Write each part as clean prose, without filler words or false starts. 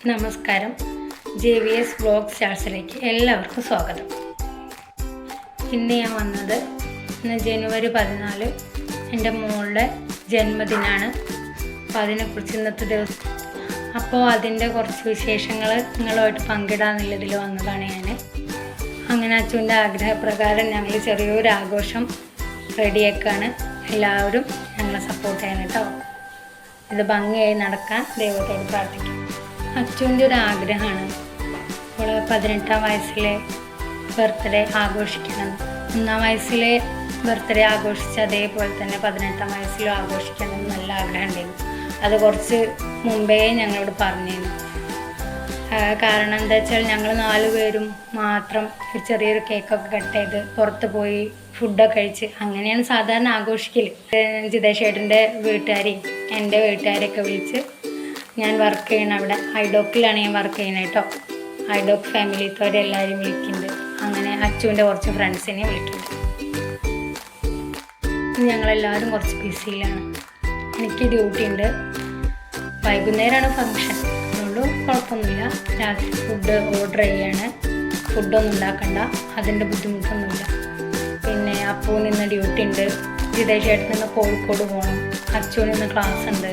നമസ്കാരം. JVS vlog സ്റ്റാർസിലേക്ക് എല്ലാവർക്കും സ്വാഗതം. ഇന്ന് ഞാൻ വന്നത് ജനുവരി 14 എൻ്റെ മോളുടെ ജന്മദിനമാണ്. അപ്പോൾ അതിനെക്കുറിച്ച് ഇന്നത്തെ ദിവസം അതിൻ്റെ കുറച്ച് വിശേഷങ്ങൾ നിങ്ങളുമായിട്ട് പങ്കിടാമെന്നുള്ളതിൽ വന്നതാണ് ഞാൻ. അങ്ങനെ അച്ഛൻ്റെ ആഗ്രഹപ്രകാരം ഞങ്ങൾ ചെറിയൊരു ആഘോഷം റെഡിയാക്കാണ്. എല്ലാവരും ഞങ്ങളെ സപ്പോർട്ട് ചെയ്യണം കേട്ടോ. ഇത് ഭംഗിയായി നടക്കാൻ ദൈവത്തോട് പ്രാർത്ഥിക്കും. അച്ഛൻ്റെ ഒരു ആഗ്രഹമാണ് അവൾ 18ാം വയസ്സിലെ ബർത്ത്ഡേ ആഘോഷിക്കണം. 1ാം വയസ്സിലെ ബർത്ത്ഡേ ആഘോഷിച്ച അതേപോലെ തന്നെ 18ാം വയസ്സിലും ആഘോഷിക്കണം എന്ന് നല്ല ആഗ്രഹം ഉണ്ടായിരുന്നു. അത് കുറച്ച് മുമ്പേ ഞങ്ങളോട് പറഞ്ഞിരുന്നു. കാരണം എന്താ വെച്ചാൽ ഞങ്ങൾ 4 പേരും മാത്രം ഒരു ചെറിയൊരു കേക്കൊക്കെ കട്ട് ചെയ്ത് പുറത്ത് പോയി ഫുഡൊക്കെ കഴിച്ച് അങ്ങനെയാണ് സാധാരണ ആഘോഷിക്കൽ. ജിതേഷ് ഏട്ടൻ്റെ വീട്ടുകാരെയും എൻ്റെ വീട്ടുകാരെയൊക്കെ വിളിച്ച് ഞാൻ വർക്ക് ചെയ്യണം. അവിടെ ഐഡോക്കിലാണ് ഞാൻ വർക്ക് ചെയ്യുന്നത് കേട്ടോ. ഐഡോക്ക് ഫാമിലിത്തോരെ എല്ലാവരും വിളിക്കുന്നുണ്ട്. അങ്ങനെ അച്ചുവിൻ്റെ കുറച്ച് ഫ്രണ്ട്സിനെ വിളിക്കുന്നുണ്ട്. ഞങ്ങളെല്ലാവരും കുറച്ച് ബിസിയിലാണ്. എനിക്ക് ഡ്യൂട്ടി ഉണ്ട്. വൈകുന്നേരമാണ് ഫങ്ഷൻ, അതുകൊണ്ട് കുഴപ്പമൊന്നുമില്ല. രാത്രി ഫുഡ് ഓർഡർ ചെയ്യാണ്. ഫുഡൊന്നും ഉണ്ടാക്കണ്ട, അതിൻ്റെ ബുദ്ധിമുട്ടൊന്നുമില്ല. പിന്നെ അപ്പൂന് ഇന്ന് ഡ്യൂട്ടി ഉണ്ട്. ജിതേഷ് ഏട്ടൻ നിന്ന് കോഴിക്കോട് പോകണം. അച്ചുവിന് ഇന്ന് ക്ലാസ് ഉണ്ട്.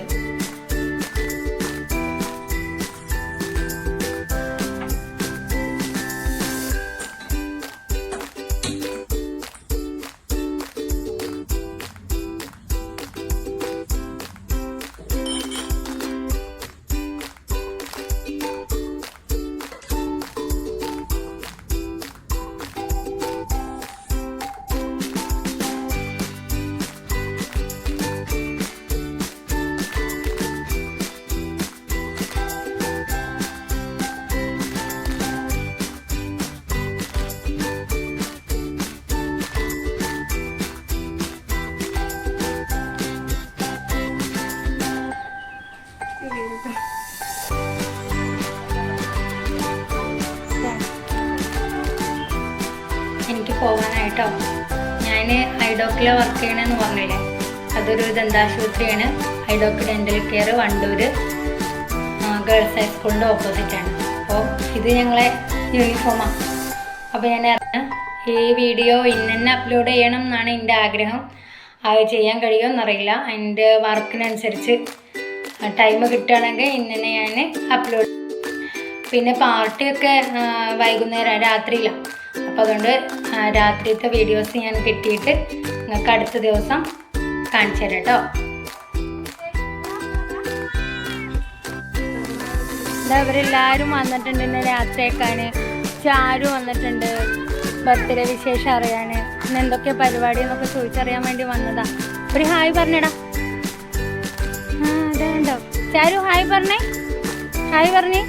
എനിക്ക് പോകാനായിട്ടോ. ഞാൻ ഐഡോക്കിലെ വർക്ക് ചെയ്യണമെന്ന് പറഞ്ഞില്ലേ, അതൊരു ദന്താശുപത്രിയാണ്. ഐഡോക്ക് ഡെൻ്റൽ കെയർ, വണ്ടൂർ ഗേൾസ് ഹൈസ്കൂളിൻ്റെ ഓപ്പോസിറ്റാണ്. അപ്പോൾ ഇത് ഞങ്ങളെ യൂണിഫോമാണ്. അപ്പോൾ ഞാൻ ഈ വീഡിയോ ഇന്നെ അപ്ലോഡ് ചെയ്യണം എന്നാണ് എൻ്റെ ആഗ്രഹം. അത് ചെയ്യാൻ കഴിയുമെന്നറിയില്ല. എൻ്റെ വർക്കിനനുസരിച്ച് ടൈം കിട്ടുകയാണെങ്കിൽ ഇന്നെ ഞാൻ അപ്ലോഡ്. പിന്നെ പാർട്ടിയൊക്കെ വൈകുന്നേരം രാത്രിയിലാണ്. അപ്പോൾ അതുകൊണ്ട് രാത്രിയത്തെ വീഡിയോസ് ഞാൻ കിട്ടിയിട്ട് നിങ്ങൾക്ക് അടുത്ത ദിവസം കാണിച്ചു തരാം കേട്ടോ. അവരെല്ലാവരും വന്നിട്ടുണ്ട്. ഇന്ന് രാത്രിയൊക്കെയാണ്. ചാരു വന്നിട്ടുണ്ട് ബർത്ത്ഡേ വിശേഷം അറിയാൻ. ഇന്ന് എന്തൊക്കെ പരിപാടി എന്നൊക്കെ ചോദിച്ചറിയാൻ വേണ്ടി വന്നതാ. ഒരു ഹായ് പറഞ്ഞടാ. അതാ ഉണ്ടോ ചാരു? ഹായ് പറഞ്ഞേ, ഹായ് പറഞ്ഞേ.